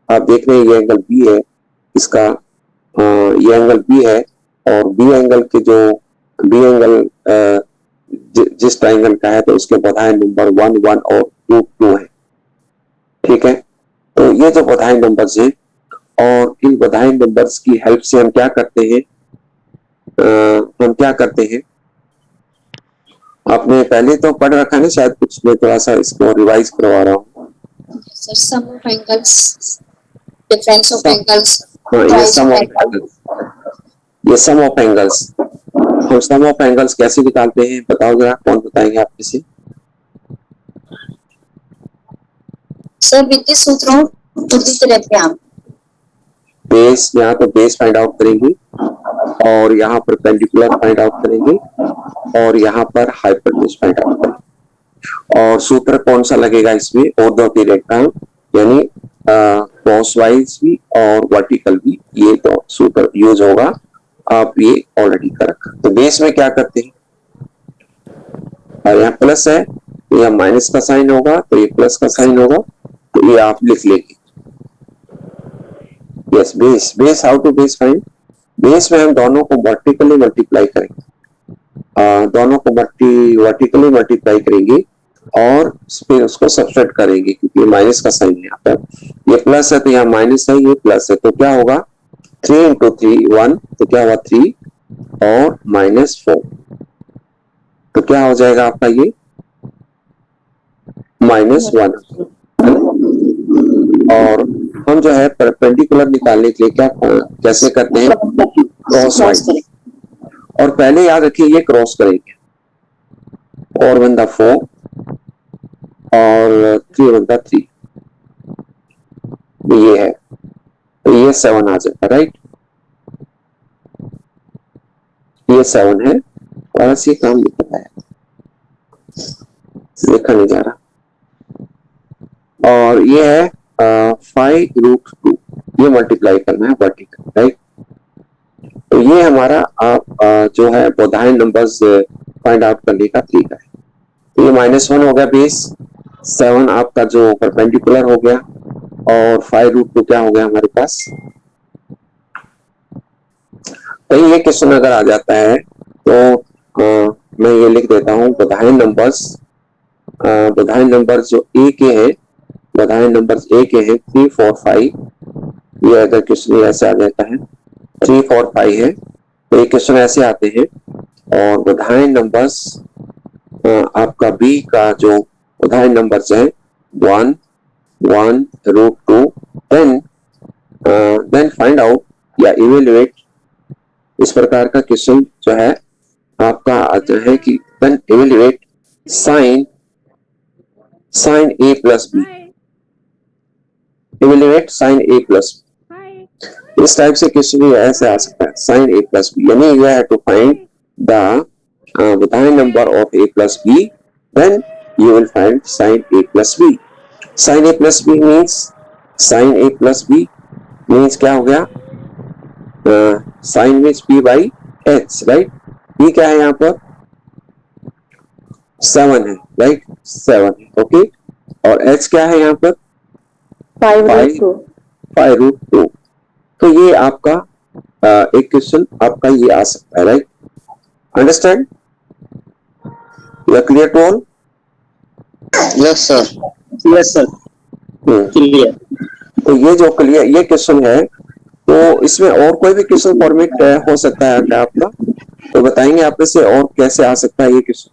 आप देख रहे हैं ये एंगल बी है, इसका ये एंगल बी है, और बी एंगल के जो बी एंगल जिस ट्राइंगल का है तो उसके बधाई नंबर 1, 1 और 2, 2 है। ठीक है, तो ये जो बधाई नंबर्स हैं, और इन बधाई नंबर्स की हेल्प से हम क्या करते हैं, आपने पहले तो पढ़ रखा है ना शायद कुछ, मैं थोड़ा सा इसको रिवाइज करवा रहा हूँ। Sir sum of angles, difference of angles, हाँ, ये सम ऑफ एंगल्स, ये सम ऑफ एंगल्स। हम सम ऑफ एंगल्स कैसे निकालते हैं बताओ जरा, कौन बताएंगे आप में से? सर विद्युत सूत्रों उदित रहते हैं। बेस, यहाँ तो बेस फाइंड आउट करेंगे, और यहाँ पर परपेंडिकुलर फाइंड आउट करेंगे, और यहाँ पर हाइपोटेन्यूज फाइंड आउट करेंगे। और सूत्र कौन सा लगेगा इसमें? ऊर्ध्वाधर रेखा, यानी क्रॉस वाइज भी और वर्टिकल भी, ये तो सूत्र यूज होगा। आप ये ऑलरेडी कर रखा। तो बेस में क्या करते हैं, और यहाँ प्लस है तो यहाँ माइनस का साइन होगा, तो ये प्लस का साइन होगा, तो ये आप लिख लेंगे। Yes, base, base how to base find? Base में हम दोनों को वर्टिकली मल्टीप्लाई करेंगे, दोनों को वर्टिकली मल्टीप्लाई करेंगे, और फिर उसको सब्ट्रैक्ट करेंगे, क्योंकि माइनस का साइन है यहाँ पर। ये प्लस है तो यहाँ माइनस है, ये प्लस है, तो क्या होगा 3 इंटू 3 1, तो क्या हुआ 3 और -4, तो क्या हो जाएगा आपका ये -1। और हम जो है परपेंडिकुलर निकालने के लिए क्या कैसे करते हैं, क्रॉस वाइज। और पहले याद रखिए ये क्रॉस करेंगे, 4 1 4 और 3 1 3, ये है, तो ये 7 आ जाएगा, राइट? ये 7 है, और ऐसे काम लिखा है, लिखा नहीं जा रहा। और ये है 5√2, ये मल्टीप्लाई करना है वर्टिकल, राइट? तो ये हमारा आप जो है बोधाई नंबर्स फाइंड आउट करने का तरीका है। तो ये -1 हो गया बेस, 7 आपका जो परपेंडिकुलर हो गया, और 5√2 क्या हो गया हमारे पास। कहीं ये क्वेश्चन अगर आ जाता है तो मैं ये लिख देता हूँ, बोधाई नंबर जो ए के हैं, बोधाई नंबर ए के हैं 3 4 5, ये अगर क्वेश्चन ऐसे आ जाता है 3 4 5 है, तो ये क्वेश्चन ऐसे आते हैं। और बोधाई नंबर्स आपका बी का जो बोधाई नंबर्स है 1 1√2, देन फाइंड आउट या इवेल्युएट, इस प्रकार का क्वेश्चन जो है आपका आता है कि then evaluate sine a plus B, evaluate sine a plus B, इस टाइप से क्वेश्चन ऐसे आ सकता है, साइन a प्लस बी, यानी you have to find the बोधाई number of a plus b, then you will find sin a plus b. sin a plus b means क्या हो गया, sin means p by h, right? p क्या है यहाँ पर 7 है, right? 7 है, ओके। और h क्या है यहाँ पर 5√2। तो ये आपका एक क्वेश्चन आपका ये आ सकता है, right? Understand? You are clear to all? Yes sir, yes sir, clear. तो ये जो क्लियर ये क्वेश्चन है, तो इसमें और कोई भी क्वेश्चन फॉर्मेट हो सकता है क्या आपका? तो बताएंगे आप में से और कैसे आ सकता है ये क्वेश्चन?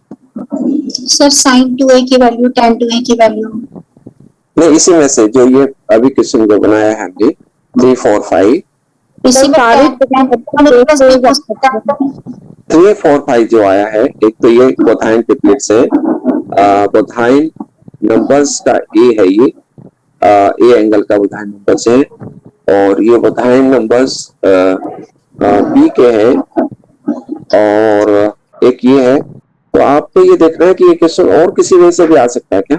सर sin 2a की वैल्यू tan 2a की वैल्यू नहीं, इसी में से जो ये अभी क्वेश्चन जो बनाया है हमने 3 4 5, इसी में 3 4 5 जो आया है, एक तो ये बोधाइन ट्रिपलेट्स है, बोधाइन नंबर्स का ए है, ये ए एंगल का बोधाइन नंबर्स है, और ये बोधाइन नंबर्स बी के हैं, और एक ये है। तो आपको ये देखना है कि ये क्वेश्चन और किसी वे से भी आ सकता है क्या,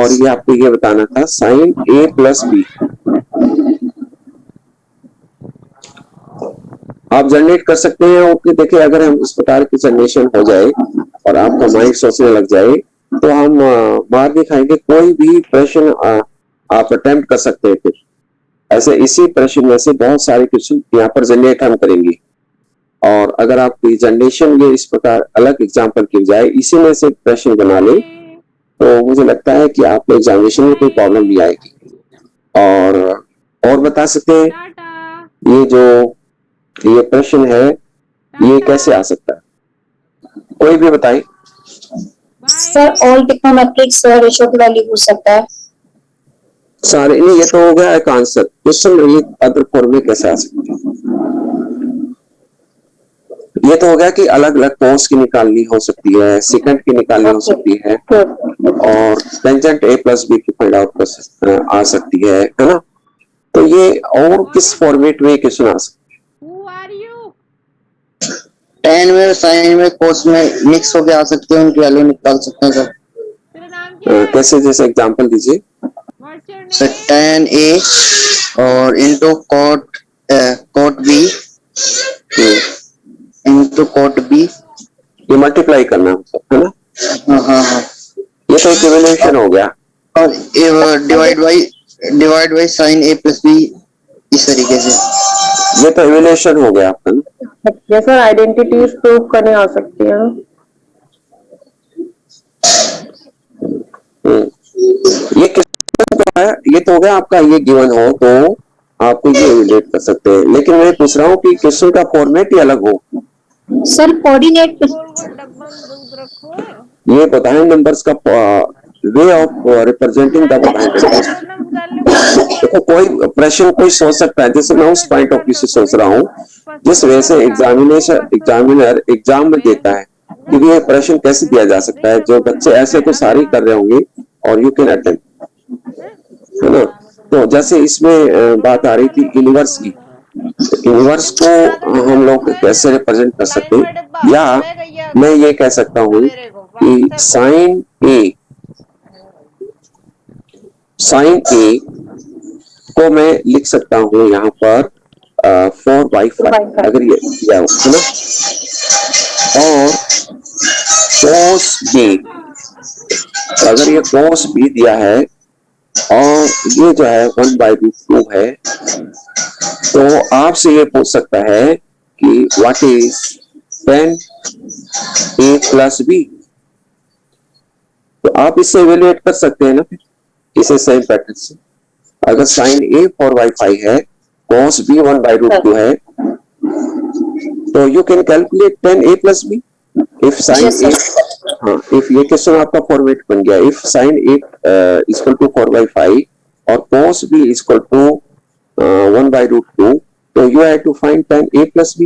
और ये आपको ये बताना था साइन a प्लस बी। आप जनरेट कर सकते हैं, और देखिए अगर हम इस प्रकार की जनरेशन हो जाए और आपका माइंड सोचने लग जाए, तो हम मार दिखाएंगे, कोई भी प्रश्न आप अटेम्प्ट कर सकते हैं फिर, ऐसे इसी प्रश्न में से बहुत सारे क्वेश्चन यहाँ पर जनरेट हम करेंगे। और अगर आप जनरेशन ये इस प्रकार अलग एग्जाम्पल की बजाय इसी में से प्रश्न बना ले तो मुझे लगता है कि आपको एग्जामिनेशन में कोई प्रॉब्लम नहीं आएगी। और बता सकते हैं ये जो ये प्रश्न है ये कैसे आ सकता है, कोई भी बताए। सर ऑल टिक्नोमेट्रिक्स रेशियो की वैल्यू पूछ सकता है। सारे नहीं, ये तो हो गया एक आंसर। क्वेश्चन ये अदर फॉर्म में कैसे आ सकते हैं, ये तो हो गया कि अलग अलग कोस की निकालनी हो सकती है, सेकंड की निकालनी हो सकती है, और टेंजेंट a प्लस बी की फाइंड आउट कर आ सकती है ना। तो ये और किस फॉर्मेट में क्वेश्चन आ सकते tan में sin में cos में मिक्स होके आ सकते हैं, उनकी वैल्यू निकाल सकते हैं सर। हैं? कैसे, जैसे एग्जांपल दीजिए। सर tan a और into cot b into cot b, ये मल्टीप्लाई करना है ना। हाँ ये तो एक इवैल्यूएशन हो गया। और divide by sin a plus b, इस तरीके से। ये तो इवैल्यूएशन हो गया आपका ना। ये सर आइडेंटिटीज प्रूव करने आ सकती है। ये क्वेश्चन जो है ये तो हो गया आपका, ये गिवन हो तो आपको ये इवैल्यूएट कर सकते हैं। लेकिन मैं पूछ रहा हूँ कि क्वेश्चन का फॉर्मेट ही अलग हो। सर कोऑर्डिनेट ये बताएं नंबर्स का वे ऑफ रिप्रेजेंटिंग द बताएं। देखो कोई प्रश्न कोई सोच सकता है, जैसे मैं उस पॉइंट ऑफ व्यू से सोच रहा हूँ जिस वजह से एग्जामिनर एग्जाम में देता है कि ये प्रश्न कैसे दिया जा सकता है। जो बच्चे ऐसे तो सारे कर रहे होंगे और यू कैन अटेम्प्ट, है ना। तो जैसे इसमें बात आ रही थी यूनिवर्स की, यूनिवर्स को हम लोग कैसे रिप्रेजेंट कर सकते हैं, या मैं ये कह सकता हूँ कि साइन ए को मैं लिख सकता हूँ यहाँ पर 4/5 अगर ये दिया हो, है ना। और cos b, अगर ये cos b दिया है और ये जो है 1/√2 है, तो आपसे ये पूछ सकता है कि what is tan a plus b। तो आप इससे इवेल्युएट कर सकते हैं ना फिर इसे सेम पैटर्न से। अगर sin a 4/5 है, cos b 1/√2 है, तो you can calculate tan a plus b। If sin a, हाँ, इफ ये क्वेश्चन आपका फॉर्मेट बन गया, if sin a equal to 4/5 और cos b इक्वल टू 1/√2, तो you have to find tan a plus b।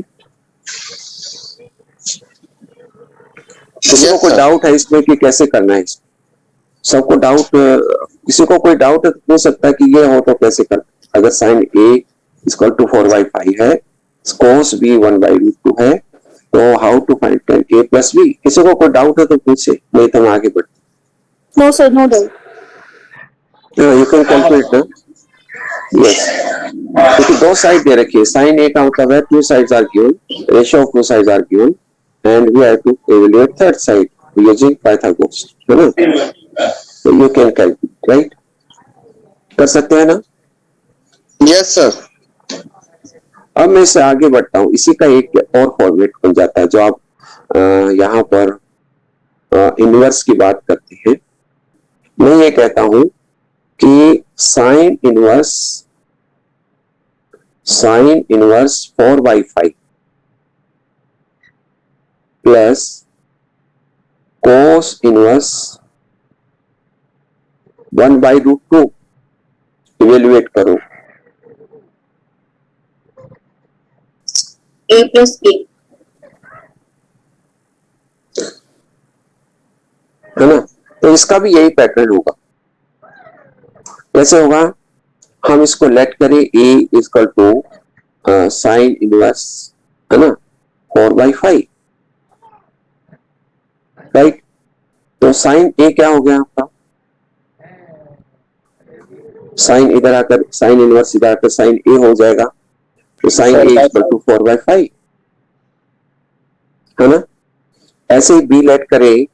किसी को कोई डाउट है इसमें कि कैसे करना है? सबको डाउट, किसी को कोई डाउट है तो पूछ सकता है कि ये हो तो कैसे करना। अगर sin a इक्वल टू 4/5 है, cos b 1/√2 है, तो how to find tan a plus b। किसी को कोई डाउट है तो पूछे, नहीं तो हम आगे बढ़ते। No sir, no doubt. You can calculate ना। यस, क्योंकि दो साइड दे रखी है। sin a का मतलब है two sides are given, ratio of two sides are given, and we have to evaluate third side using Pythagoras, है ना। तो यू कैन कैलकुलेट, राइट, कर सकते हैं ना। Yes sir. अब मैं इससे आगे बढ़ता हूँ। इसी का एक और फॉर्मेट बन जाता है जो आप यहाँ पर इनवर्स की बात करते हैं। मैं ये कहता हूं कि sine inverse 4/5 plus cos inverse 1/√2 evaluate करो। a plus b। है ना। तो इसका भी यही पैटर्न होगा। कैसे होगा? हम इसको लेट करें a equal to sine inverse, है ना, 4/5, राइट। तो साइन a क्या हो गया आपका? साइन इधर आकर साइन इनवर्स इधर आकर साइन a हो जाएगा। तो साइन a इक्वल टू 4/5, है ना। ऐसे ही b लेट करें,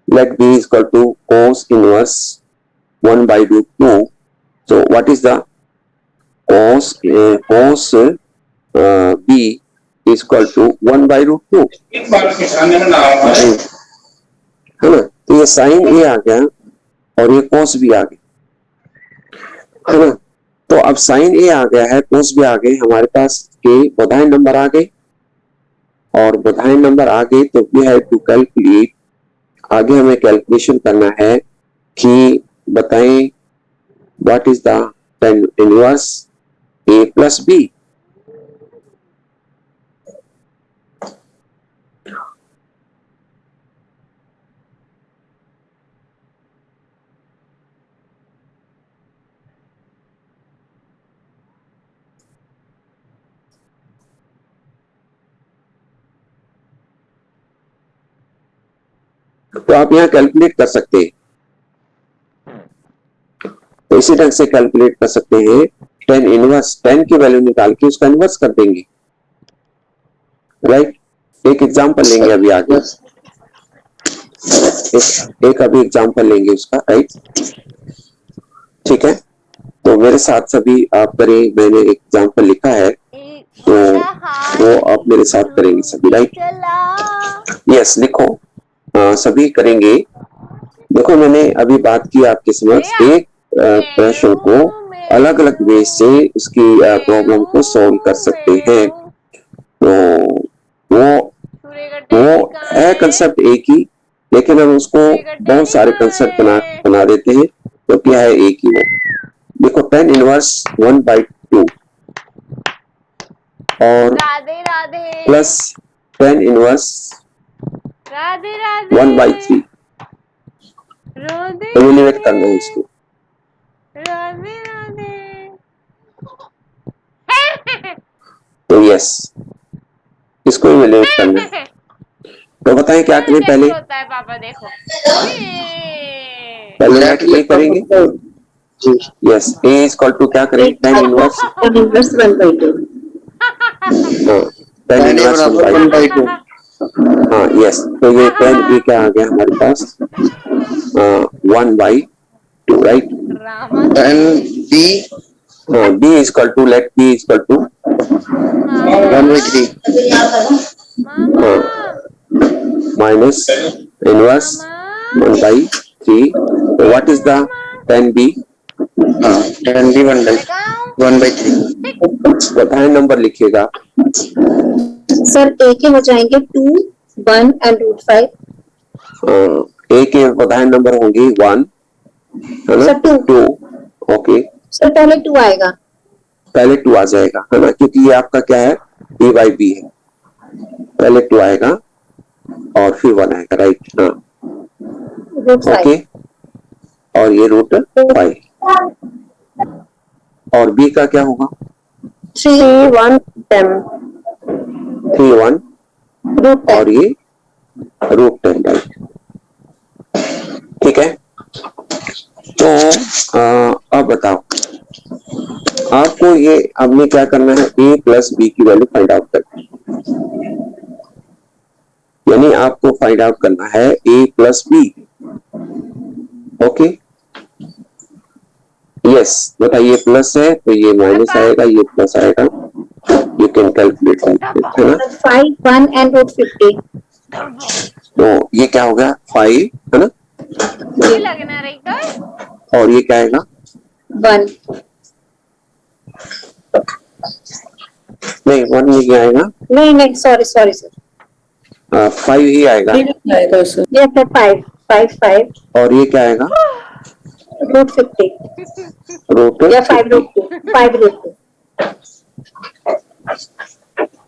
let b equal to cos inverse 1/√2, तो what is the cos b is equal to 1 by root 2, है ना। तो ये साइन ए आ गया और ये cos b आ गया, है ना। तो अब साइन ए आ गया है, cos b आ गए, हमारे पास के बोधायन नंबर आ गए, और बोधायन नंबर आ गए तो वी हैव टू कैलकुलेट, आगे हमें कैलकुलेशन करना है कि बताएं what is the tan inverse a plus b। तो आप यहाँ कैलकुलेट कर सकते हैं, तो इसी ढंग से कैलकुलेट कर सकते हैं। tan इनवर्स, tan की वैल्यू निकाल के उसका इनवर्स कर देंगे, राइट। एक एग्जांपल लेंगे अभी आगे, एक अभी एग्जांपल लेंगे उसका, राइट। ठीक है, तो मेरे साथ सभी आप करें, मैंने एक एग्जांपल लिखा है तो वो आप मेरे साथ करेंगे सभी, राइट। यस, लिखो, सभी करेंगे। देखो मैंने अभी बात की आपके समक्ष, एक प्रश्न को अलग अलग वे से उसकी प्रॉब्लम को सॉल्व कर सकते हैं। तो वो है कंसेप्ट एक ही, लेकिन हम उसको बहुत सारे कंसेप्ट बना देते हैं, तो क्या है एक ही वो। देखो tan इनवर्स 1/2 और प्लस tan इनवर्स 1/3 एलिमिनेट करना है इसको। तो यस, इसको एलिमिनेट करना है। तो बताएं क्या करें पहले, होता है पापा देखो पहले लेट करेंगे। Yes, a is equal to क्या करें, tan इनवर्स 1/2। tan inverse 1/2। हाँ यस, तो ये tan a क्या आ गया हमारे पास 1/2, right. and b b is equal to, let b is equal to 1/3 minus inverse 1/3। तो what is the tan b, and b 1/3 Baudhayan number लिखिएगा। सर ए के हो जाएंगे 2, 1 एंड √5। a के बोधायन नंबर होंगे 1, है ना, सर 2। ओके, सर पहले 2 आएगा, पहले 2 आ जाएगा, है ना, क्योंकि ये आपका क्या है, a/b है। पहले 2 आएगा और फिर 1 आएगा, राइट। हाँ √5। ओके, और ये √5 और b का क्या होगा 3, 1, 10 3, 1 √10। और ये √10, राइट। ठीक है, तो अब बताओ आपको ये हमने क्या करना है, a प्लस b की वैल्यू फाइंड आउट करनी है, यानी आपको फाइंड आउट करना है a plus b। Okay, yes, बताइए प्लस है तो ये माइनस आएगा, ये प्लस आएगा, यू कैन कैलकुलेट, है ना। 5, 1 एंड √50। तो ये क्या हो गया 5, है ना, लगना रही और ये क्या आएगा 1। नहीं 1 नहीं आएगा, नहीं सॉरी सर, 5 ही आएगा, आएगा सर। ये फिर 5 और ये क्या आएगा √50 √2 या 5 √2।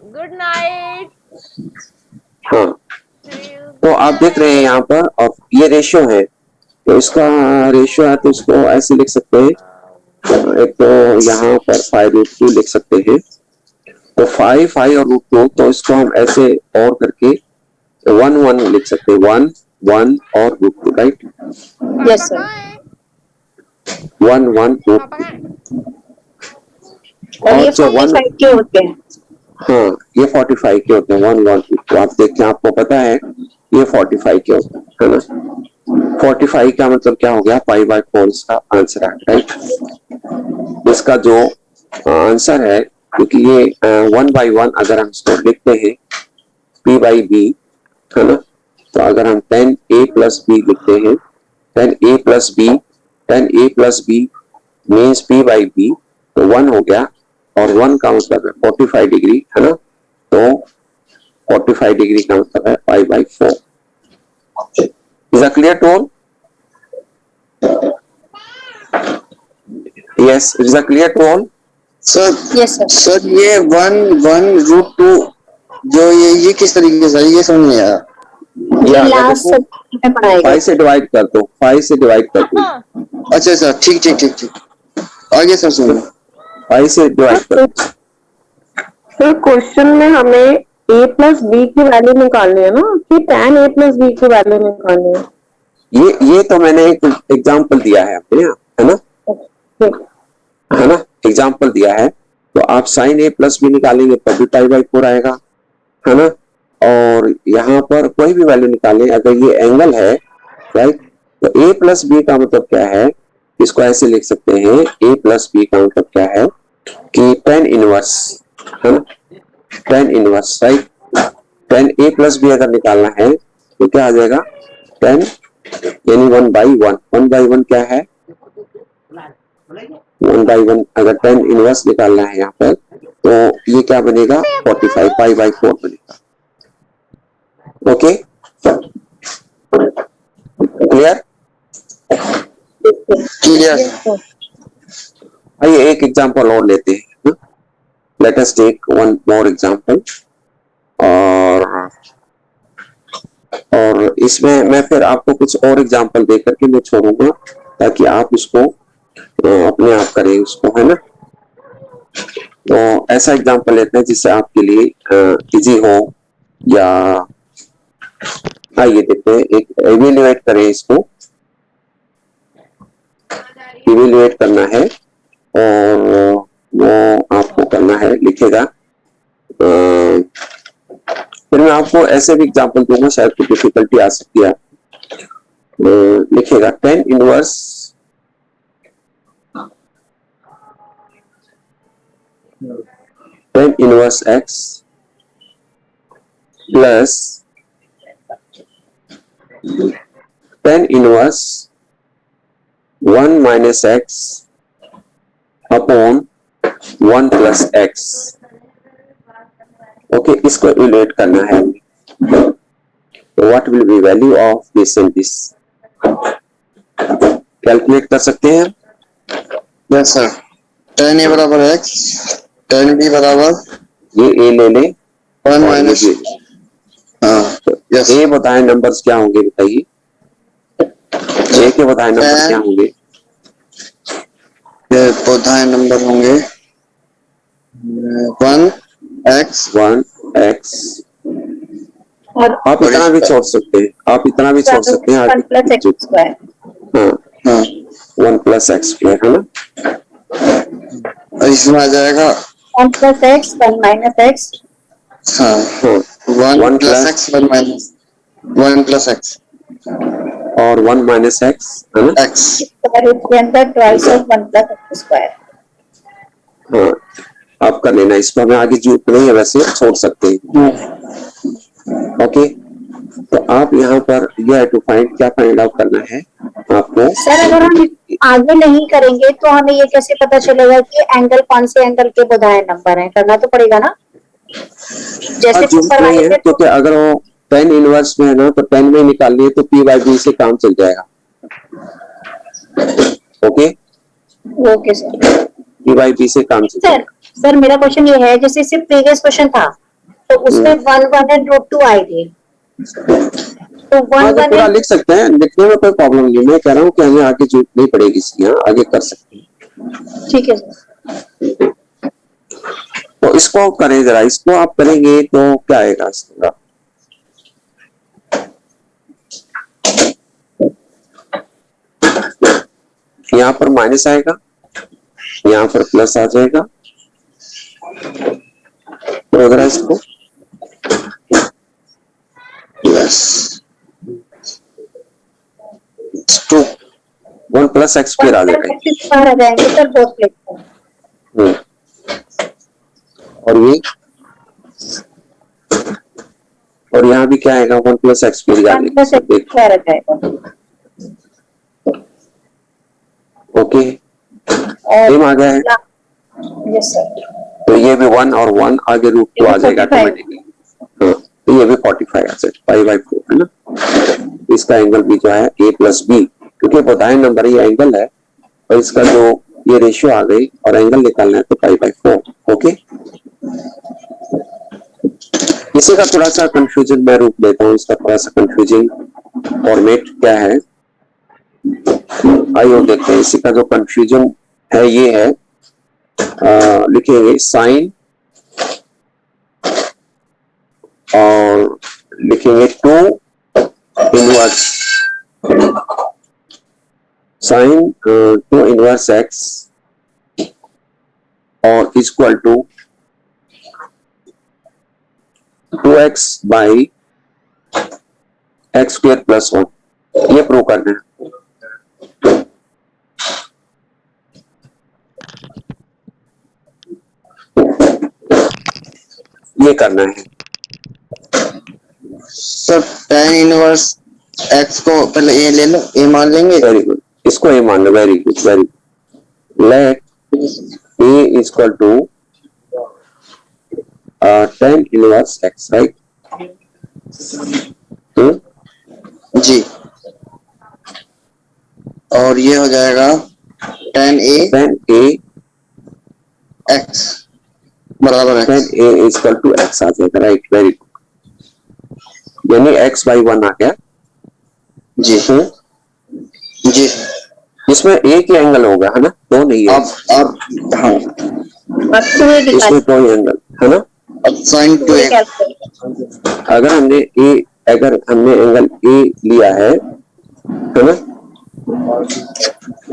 Good night. हाँ, तो आप देख रहे हैं यहाँ पर, और ये रेशियो है, तो इसका रेशियो है तो इसको ऐसे लिख सकते हैं, एक तो यहाँ पर 5√2 लिख सकते हैं, तो 5 और √2, तो इसको हम ऐसे और करके 1, 1 लिख सकते हैं, 1, 1 और √2, राइट। Yes sir. 1, 1 2, और ये जो 45 के होते हैं। हाँ ये 45 के होते हैं, 1, 1 2, तो आप देखिए आपको पता है ये 45 के होते हैं, है ना। 45 का मतलब क्या हो गया, 5/4 इसका आंसर है, राइट। इसका जो आंसर है, क्योंकि ये 1 by 1 अगर हम इसको लिखते हैं p by b, है ना, तो अगर हम 10a plus b लिखते हैं 10a plus b means p by b, तो 1 हो गया, और 1 का मतलब है 45 डिग्री, है ना, तो 45 डिग्री का मतलब है pi by 4. Is that clear to all? Yes, is that clear to all? Sir Yes, sir. Sir ये 1 √2 जो ये किस तरीके से है? ये समझ नहीं आया। या लास्ट सब्जेक्ट में पढ़ाएगा 5 से डिवाइड कर दो, 5 से डिवाइड कर दो, अच्छा सर, ठीक ठीक ठीक ठीक, आगे सर सुनो। 5 से डिवाइड कर दो. तो क्वेश्चन में हमें a प्लस बी की वैल्यू निकालनी है ना, कि tan a प्लस बी की वैल्यू निकालनी है? ये तो मैंने एक एग्जांपल दिया है अपने यहाँ, है ना, है ना, एग्जांपल दिया है, तो आप साइन a प्लस बी निकालेंगे तब भी पाई बाई 4 आएगा, है ना, और यहाँ पर कोई भी वैल्यू निकालें, अगर ये एंगल है, राइट, तो a प्लस बी का मतलब क्या है, इसको ऐसे लिख सकते हैं, a प्लस बी का मतलब क्या है कि tan इनवर्स, है ना, tan inverse, right, tan a plus b अगर निकालना है तो क्या आ जाएगा, tan यानी 1 by 1, 1 by 1 क्या है, 1 by 1 अगर tan इनवर्स निकालना है यहाँ पर, तो ये क्या बनेगा, 45 पाई बाई 4 बनेगा. Okay, clear? क्लियर। आइए एक एग्जांपल और लेते हैं, let us take one more example, और इसमें मैं फिर आपको कुछ और एग्जांपल दे करके मैं छोड़ूंगा, ताकि आप उसको अपने आप करें उसको, है ना, तो ऐसा एग्जांपल लेते हैं जिससे आपके लिए इजी हो, या आइए देखते हैं, एक इवेल्युएट करें, इसको इवेल्युएट करना है, और वो आपको करना है, लिखेगा, फिर मैं आपको ऐसे भी एग्जांपल दूंगा, शायद कोई डिफिकल्टी आ सकती है, लिखेगा tan inverse x plus tan inverse 1 minus x upon 1 plus x. Okay, इसको इवेल्युएट करना है, what will be value of this and this, calculate कर सकते हैं. यस सर, tan a बराबर x, tan b बराबर ये a ले ले, 1 माइनस, हाँ यस, ए बताएं नंबर्स क्या होंगे, बताइए, ए के बताएं नंबर क्या होंगे, ये पौधाएं नंबर होंगे 1x, और आप इतना भी छोड़ सकते हैं, आप इतना भी छोड़ सकते हैं, 1 प्लस एक्स स्क्वायर, हाँ, हाँ, 1 प्लस एक्स स्क्वायर, है ना, और इसमें आ जाएगा 1 प्लस एक्स 1 माइनस एक्स, हाँ, हाँ, 1 plus x 1 minus 1 plus x और 1 माइनस एक्स, है ना, x, इसके अंदर twice of 1 plus x square. हाँ, आप कर लेना, इसको हमें आगे जरूरत नहीं है, वैसे छोड़ सकते हैं. ओके, तो आप यहाँ पर यह टू फाइंड, क्या फाइंड आउट करना है आपको, सर अगर हम आगे नहीं करेंगे तो हमें ये कैसे पता चलेगा कि एंगल कौन से एंगल के बधाए नंबर हैं? करना तो पड़ेगा ना, जैसे जरूरत नहीं है, क्योंकि अगर वो tan इनवर्स में है ना, तो tan में निकाल लिए तो p by b से काम चल जाएगा. Okay, okay sir. p by b से काम चल जाएगा. सर मेरा क्वेश्चन ये है, जैसे इससे प्रीवियस क्वेश्चन था तो उसमें 1 1 एंड √2 आए थे, तो 1 हाँ, तो 1 पूरा लिख सकते हैं, लिखने में कोई प्रॉब्लम नहीं, मैं कह रहा हूँ कि हमें आगे जरूरत नहीं पड़ेगी इसकी, यहाँ आगे कर सकते हैं. ठीक है सर. तो इसको करें जरा, इसको आप करेंगे तो क्या आएगा इसका, यहाँ पर माइनस आएगा, यहाँ पर प्लस आ जाएगा, तो जरा इसको प्लस 2 1 प्लस एक्स स्क्वायर आ जाएगा. बाहर आ जाएंगे सर, बहुत प्लेट. और यहाँ भी क्या आएगा 1 + x स्क्वायर याद 1 + x स्क्वायर आ जाएगा। ओके और सेम आ गया है। Yes sir. तो ये भी 1 और 1 आगे √2 आ जाएगा 45। ऑटोमेटिकली। हाँ तो ये भी 45 आ जाएगा π/4 है ना। इसका एंगल भी जो है a + b क्योंकि बताया नंबर ये एंगल है और इसका जो ये रेशियो आ गई और एंगल निकालना है तो π/4। ओके इसी का थोड़ा सा कंफ्यूजन मैं रूप देता हूँ। इसका थोड़ा सा कंफ्यूजिंग फॉर्मेट क्या है आइए देखते हैं। इसी का जो कंफ्यूजन है ये है लिखेंगे साइन और लिखेंगे 2 इनवर्स साइन 2 इनवर्स x और equal to 2x by x square plus 1 ये प्रूव करना है। ये करना है सर tan इनवर्स x को पहले a ले लो, a मान लेंगे। वेरी गुड इसको ए मान लो। Very good very good let a equal to tan inverse x right. जी और ये हो जाएगा tan a x बराबर tan x। a equal to x आ जाएगा राइट। वेरी गुड यानी x/1 आ गया। जी जी इसमें एक ही एंगल होगा है ना, दो नहीं है। अब हाँ अब तो ये इसमें दो ही एंगल है ना। अब sin 2x अगर हमने एंगल ए लिया है ना,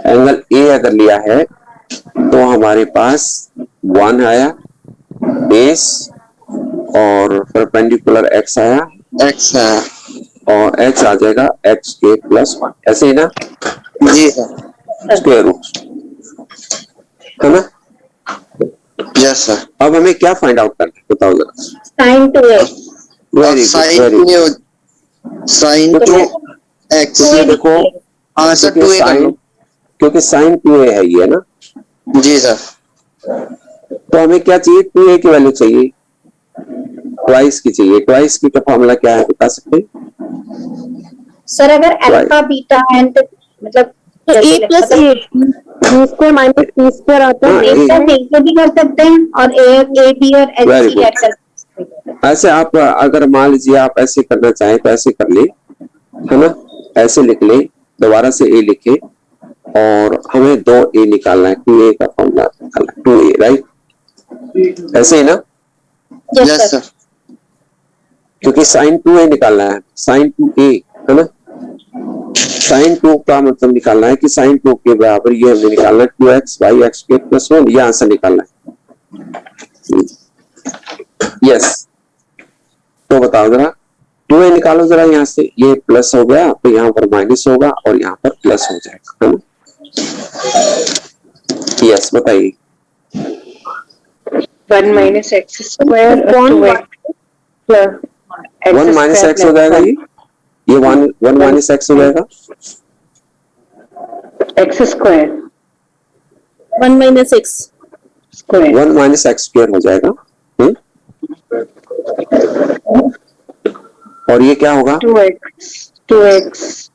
एंगल ए अगर लिया है तो हमारे पास 1 आया बेस और परपेंडिकुलर x आया x है। और h आ जाएगा x के प्लस 1 ऐसे ही ना जी सर स्क्वायर रूट है ना। Yes sir. अब हमें क्या फाइंड आउट करना है बताओ जरा। sin 2x very good very good. sin 2x क्योंकि देखो हाँ सर 2a कर लो। क्योंकि साइन 2a है ये ना, जी सर तो हमें क्या चाहिए 2a की वैल्यू चाहिए, ट्वाइस की चाहिए। ट्वाइस की का फॉर्मूला क्या है बता सकते हैं? सर अगर अल्फा बीटा एंड मतलब a plus a b square minus c square आता है। एक साथ एक भी कर सकते हैं और ए बी और एच Very सी good. ऐड कर सकते हैं। ऐसे आप अगर मान लीजिए आप ऐसे करना चाहें तो ऐसे कर ले है ना, ऐसे लिख ले दोबारा से ए लिखे और हमें 2a निकालना है। 2a का फॉर्मूला निकालना है 2a राइट ऐसे ही ना, यस सर क्योंकि साइन 2a निकालना है। साइन 2a है ना, साइन 2 का मतलब निकालना है कि साइन 2 के बराबर ये हमें निकालना है 2x बाई x के प्लस 1 ये आंसर निकालना है। यस तो बताओ जरा 2a निकालो जरा यहाँ से। ये प्लस हो गया तो यहाँ पर माइनस होगा और यहाँ पर प्लस हो जाएगा है ना। यस बताइए 1 minus x square plus 1 minus x हो जाएगा। ये 1 माइनस एक्स हो जाएगा x square 1 minus x. Square 1 minus x square हो जाएगा। और ये क्या होगा 2x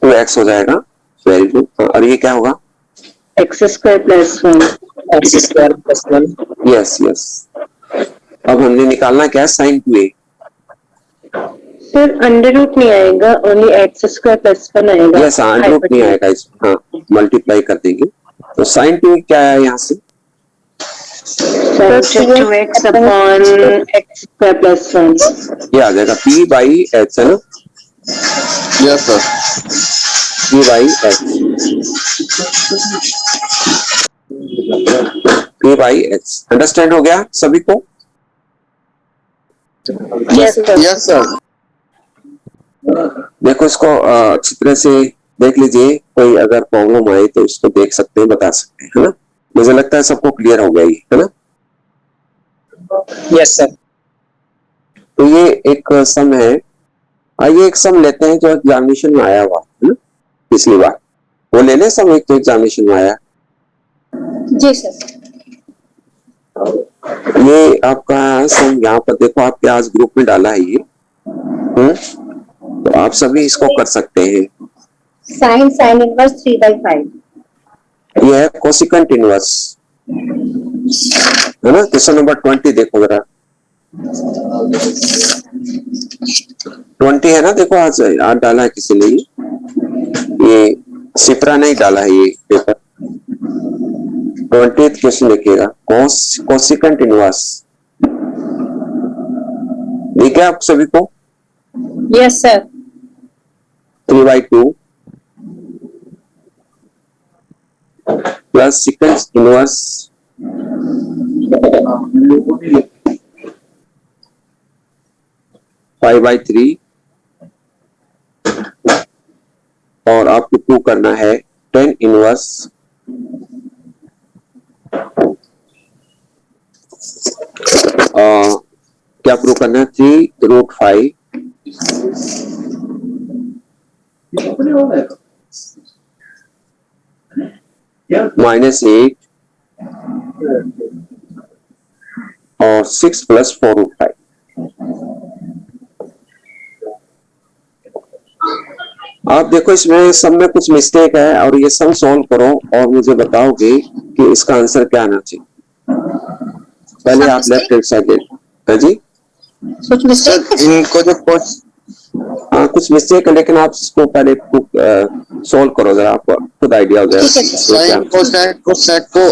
2x हो जाएगा। Very good. और ये क्या होगा x square plus 1 x square plus 1। Yes yes. अब हमने निकालना क्या है साइन 2a। फिर अंडर रूट नहीं आएगा, ओनली एक्स स्क्वायर प्लस 1 आएगा। यस अंडर रूट नहीं आएगा इस हाँ मल्टीप्लाई कर देंगे तो साइन 2a क्या है यहाँ से 2x upon x square plus 1 ये आ जाएगा p बाई h है ना, yes sir p by h p by h। Understand हो गया सभी को। यस यस सर देखो इसको अच्छी तरह से देख लीजिए, कोई अगर प्रॉब्लम आए तो इसको देख सकते हैं, बता सकते हैं, है ना। मुझे लगता है सबको क्लियर हो गया ये, है ना। Yes sir. तो ये एक सम है। आइए एक सम लेते हैं जो एग्जामिनेशन में आया हुआ है ना पिछली बार। वो ले लें सम, एक तो एग्जामिनेशन में आया। जी सर। ये आपका सम यहाँ पर देखो, आपके आज ग्रुप में डाला है ये। तो आप सभी इसको कर सकते हैं। Sine sine inverse 3/5। ये है कोसिकेंट इनवर्स, है ना। क्वेश्चन नंबर 20 देखो जरा। 20 है ना, देखो आज डाला है किसी ने ये सिप्रा नहीं डाला है ये पेपर। 20th क्वेश्चन देखिएगा, कोसिकेंट इनवर्स। ठीक है आप सभी को? Yes sir. 3/2 plus secant inverse 5/3 और आपको प्रूव करना है 10 इनवर्स क्या प्रूव करना है? 3√5 -8 और 6 + 4√5। आप देखो इसमें सब में कुछ मिस्टेक है और ये सम सॉल्व करो और मुझे बताओगे कि इसका आंसर क्या आना चाहिए। पहले आप लेफ्ट हैंड साइड है जी। कुछ मिस्टेक सर इनको जो हाँ कुछ मिस्टेक है, लेकिन आप इसको पहले सॉल्व करो जरा, आपको खुद आइडिया हो जाएगा। साइन कोसेक को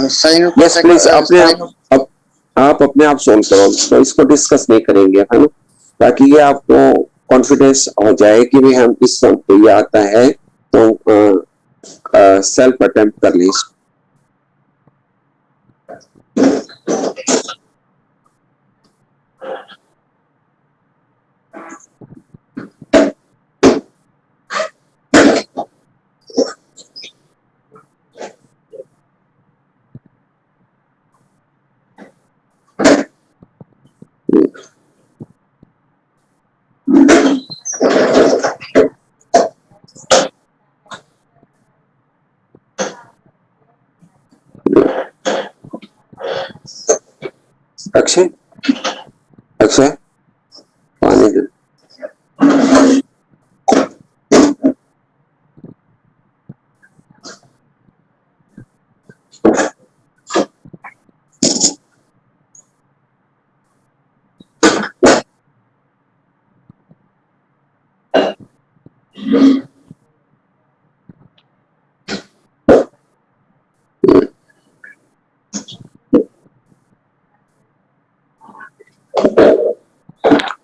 साइन यस प्लीज आप अपने आप सॉल्व करो, तो इसको डिस्कस नहीं करेंगे, है ना, ताकि ये आपको कॉन्फिडेंस हो जाए कि भी हम इस सम पे ये आता है तो सेल्फ अटेम्प्ट कर लें इसको। अक्षय अक्षय पानी दे।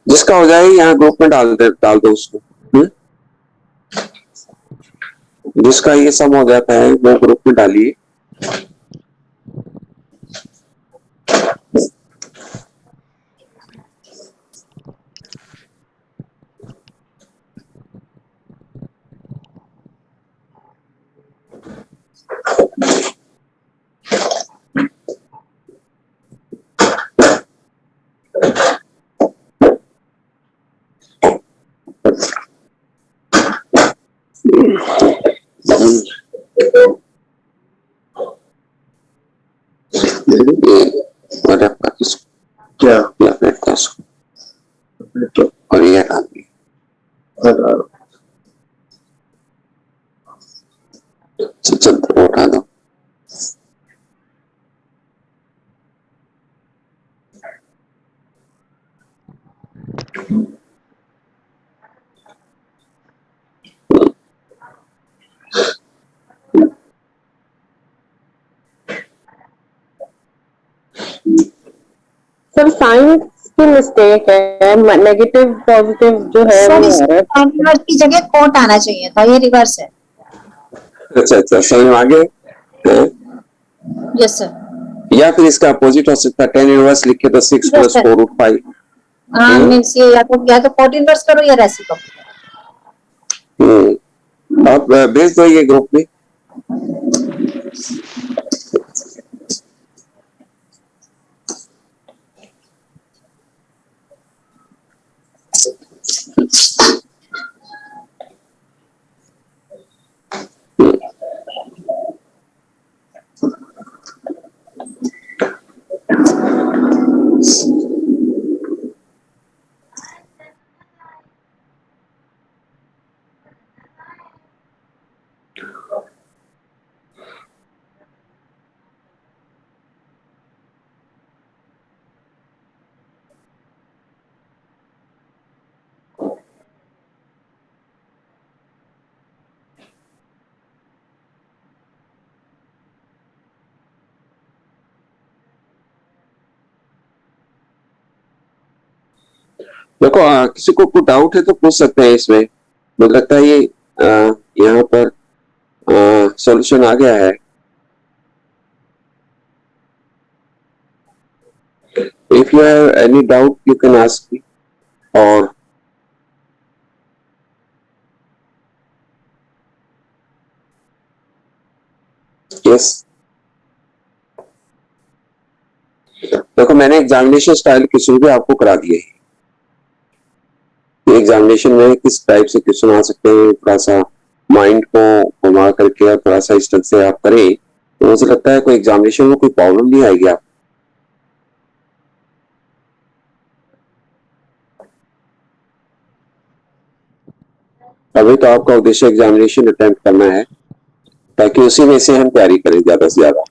जिसका हो जाए यहाँ ग्रुप में डाल दो उसको। जिसका ये सब हो जाता है वो ग्रुप में डालिए। क्या और ये डाल दिए। चल उठा दो। सर साइंस की मिस्टेक है, नेगेटिव पॉजिटिव जो है सर वो इस आ रहा है। की जगह कोट आना चाहिए था, ये रिवर्स है। अच्छा समझ में आ गए। Yes sir. या फिर इसका अपोजिट हो सकता है, 10 इनवर्स लिखे तो 6 Yes, + sir. 4√5। हाँ मीन्स ये या तो 14 वर्स करो या रेसिप्रोकल। आप भेज दो ये ग्रुप में। देखो किसी को कुछ डाउट है तो पूछ सकते हैं इसमें। मुझे लगता है ये यहाँ पर सॉल्यूशन आ गया है। If you have any doubt, you can ask me. और yes, देखो मैंने एग्जामिनेशन स्टाइल क्वेश्चन भी आपको करा दिए हैं। एग्जामिनेशन में किस टाइप से क्वेश्चन आ सकते हैं, थोड़ा सा माइंड को घुमा करके और थोड़ा सा इस तरह से आप करें तो मुझे लगता है कोई एग्जामिनेशन में कोई प्रॉब्लम नहीं आएगी आप। अभी तो आपका उद्देश्य एग्जामिनेशन अटेम्प्ट करना है ताकि उसी में से हम तैयारी करें ज्यादा से ज्यादा,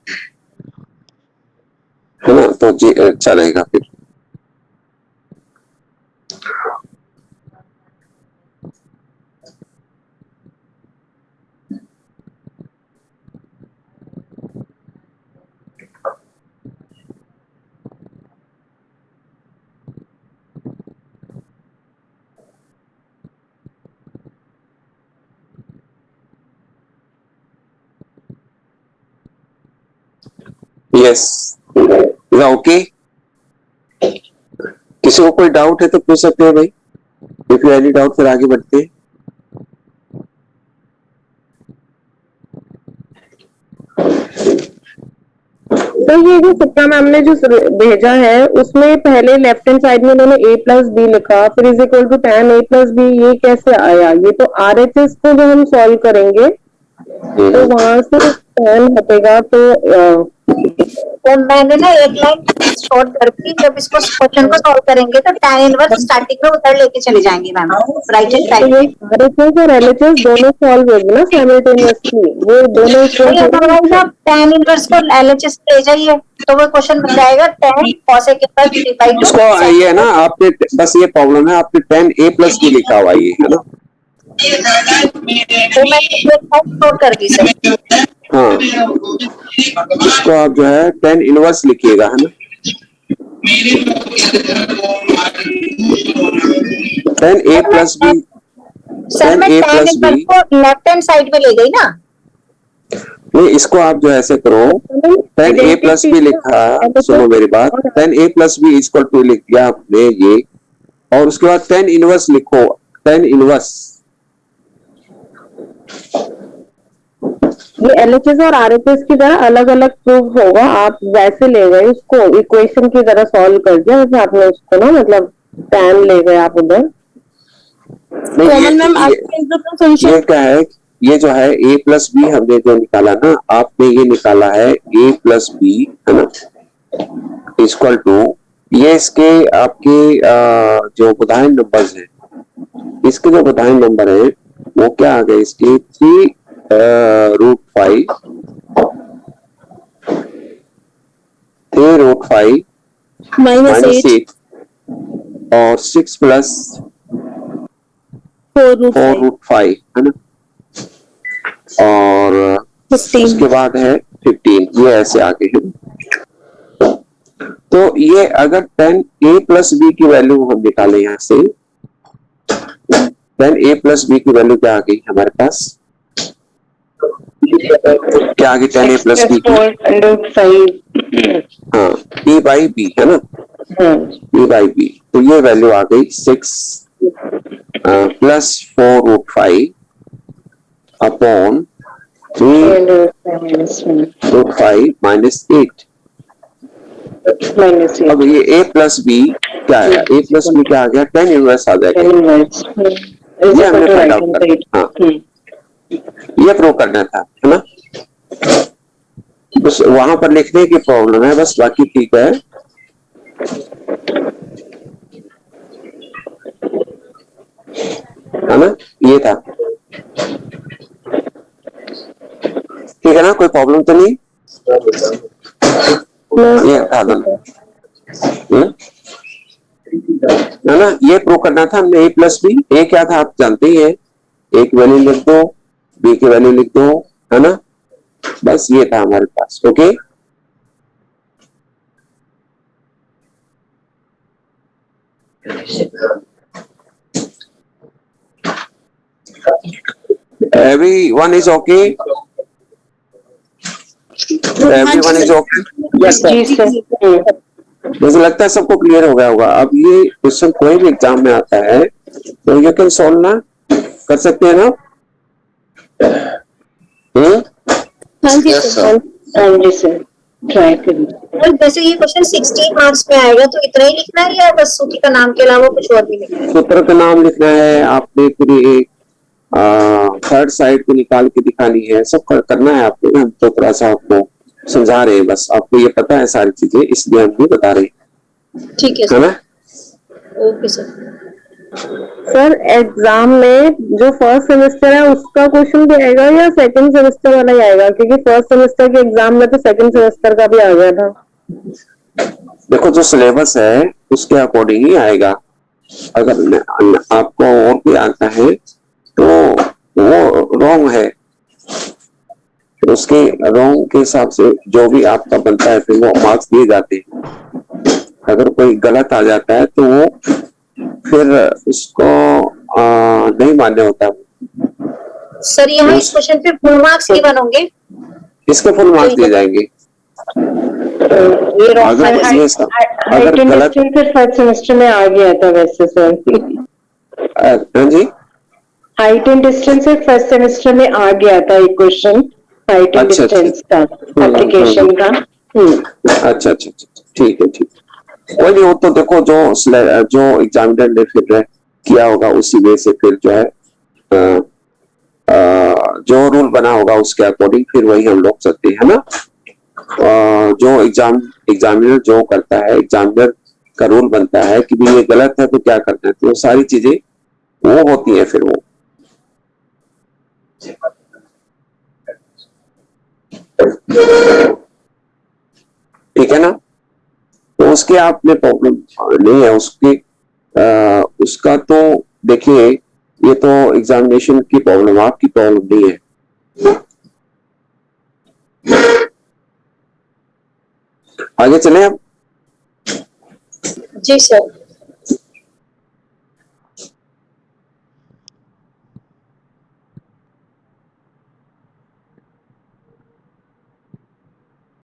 है ना। तो जी अच्छा रहेगा फिर। Yes, okay. किसी को कोई डाउट है तो पूछ सकते हैं भाई। इफ यू एनी डाउट फिर आगे बढ़ते हैं। तो ये जो सत्या मैम ने जो भेजा है उसमें पहले लेफ्ट हैंड साइड में उन्होंने a प्लस बी लिखा, फिर is equal to tan a plus b. ये कैसे आया? ये तो RHS को जो हम सॉल्व करेंगे तो वहां से tan हटेगा तो मैंने ना एक लाइन शॉर्ट कर दी। जब इसको क्वेश्चन को सॉल्व करेंगे तो tan इनवर्स स्टार्टिंग में उधर लेके चले जाएंगे मैम, राइट हैंड साइड में। RHS और LHS दोनों सॉल्व होंगे ना साइमल्टेनियसली, वो दोनों tan इनवर्स को LHS ले जाइए तो वो क्वेश्चन बन जाएगा tan cos a के पास डिवाइड। इसको ये ना आपने बस ये प्रॉब्लम है, आपने tan a प्लस बी लिखा हुआ ये है ना। तो मैंने शॉर्ट कर दी सर। हाँ, इसको आप जो है tan इनवर्स लिखिएगा, है ना। tan a plus b, sir मैं tan इनवर्स को लेफ्ट हैंड साइड में ले गई ना। नहीं, इसको आप जो ऐसे करो, tan a प्लस बी लिखा, सुनो मेरी बात, tan a plus b equal to लिख दिया आपने ये, और उसके बाद tan इनवर्स लिखो, tan इनवर्स। ये LHS और RHS की तरह अलग अलग प्रूफ होगा, आप वैसे ले गए उसको इक्वेशन की तरह सॉल्व कर दिया, वैसे आपने उसको ना मतलब tan ले गए आप उधर। ये क्या है, ये जो है a प्लस बी हमने जो निकाला ना, आपने ये निकाला है a प्लस बी, है ना, इक्वल टू ये इसके आपके जो बुधायन नंबर्स हैं, इसके जो बुधायन नंबर है वो क्या आ गए इसके 3√5 -8 और 6 प्लस 4√5, है ना, और उसके बाद है 15। ये ऐसे आगे है। तो ये अगर tan a प्लस बी की वैल्यू हम निकालें यहां से, tan a प्लस बी की वैल्यू क्या आ गई हमारे पास, क्या आ गई tan a प्लस बी की? हाँ, a बाई बी, है ना, a बाई बी। तो ये वैल्यू आ गई 6 प्लस 4√5 अपॉन 3 रूट 5 माइनस 8। माइनस अब ये a प्लस बी क्या आएगा, a प्लस बी क्या आ गया, tan इनवर्स आ जाएगा। ये हमने फाइंड आउट करना, हाँ ये प्रूव करना था, है ना। बस वहां पर लिखने की प्रॉब्लम है, बस बाकी ठीक है। है ना, ये था, ठीक है ना, कोई प्रॉब्लम तो नहीं। ये हटा दो, है ना, ये प्रूव करना था हमने। a प्लस बी, ए क्या था आप जानते ही हैं, ए की वैल्यू लिख दो, बी की वैल्यू लिख दो, है ना, बस ये था हमारे पास। Okay, everyone is okay, everyone is okay। जी सर। मुझे लगता है सबको क्लियर हो गया होगा। अब ये क्वेश्चन कोई भी एग्जाम में आता है तो यू कैन सॉल्व ना, कर सकते हैं ना। हाँ जी Yes, सर। sir. हाँ जी सर, ट्राई करिए। और जैसे ये क्वेश्चन 16 मार्क्स में आएगा तो इतना ही लिखना है या बस सूची का नाम के अलावा कुछ और भी लिखना है? सूत्र का नाम लिखना है आपने, पूरी थर्ड साइड को निकाल के दिखानी है, सब करना है आपको ना। तो थोड़ा सा आपको समझा रहे हैं, बस आपको ये पता है सारी चीजें, इसलिए हम भी बता रहे हैं, ठीक है है सर। ना। Okay sir. सर एग्जाम में जो फर्स्ट सेमेस्टर है उसका क्वेश्चन भी आएगा या सेकंड सेमेस्टर वाला ही आएगा, क्योंकि फर्स्ट सेमेस्टर के एग्जाम में तो सेकंड सेमेस्टर का भी आ गया था। देखो जो सिलेबस है उसके अकॉर्डिंग ही आएगा। अगर आपको और कोई आता है तो वो रॉन्ग है, तो उसके रॉन्ग के हिसाब से जो भी आपका बनता है फिर वो मार्क्स दिए जाते हैं। अगर कोई गलत आ जाता है तो वो फिर उसको नहीं मान्य होता। सर यहाँ इस क्वेश्चन पे फुल मार्क्स ही बनोगे? इसके फुल मार्क्स दिए जाएंगे। ये अगर ये सब अगर गलत, फर्स्ट सेमेस्टर में आ गया था वैसे सर। हाँ जी, हाइट एंड डिस्टेंस से फर्स्ट सेमेस्टर में आ गया था एक क्वेश्चन, हाइट एंड अच्छा, डिस्टेंस का एप्लीकेशन का। अच्छा, ठीक है, ठीक। कोई नहीं, वो तो देखो जो एग्जामिनर ने फिर किया होगा उसी वे से फिर जो है जो रूल बना होगा उसके अकॉर्डिंग फिर वही हम लोग चलते हैं ना। जो एग्जामिनर जो करता है, एग्जामिनर का रूल बनता है कि भी ये गलत है तो क्या करना है, तो वो सारी चीजें वो होती है फिर वो। ठीक है ना, तो उसके आप में प्रॉब्लम नहीं है उसकी। उसका तो देखिए, ये तो एग्जामिनेशन की प्रॉब्लम, आपकी प्रॉब्लम नहीं है। आगे चले अब। जी सर।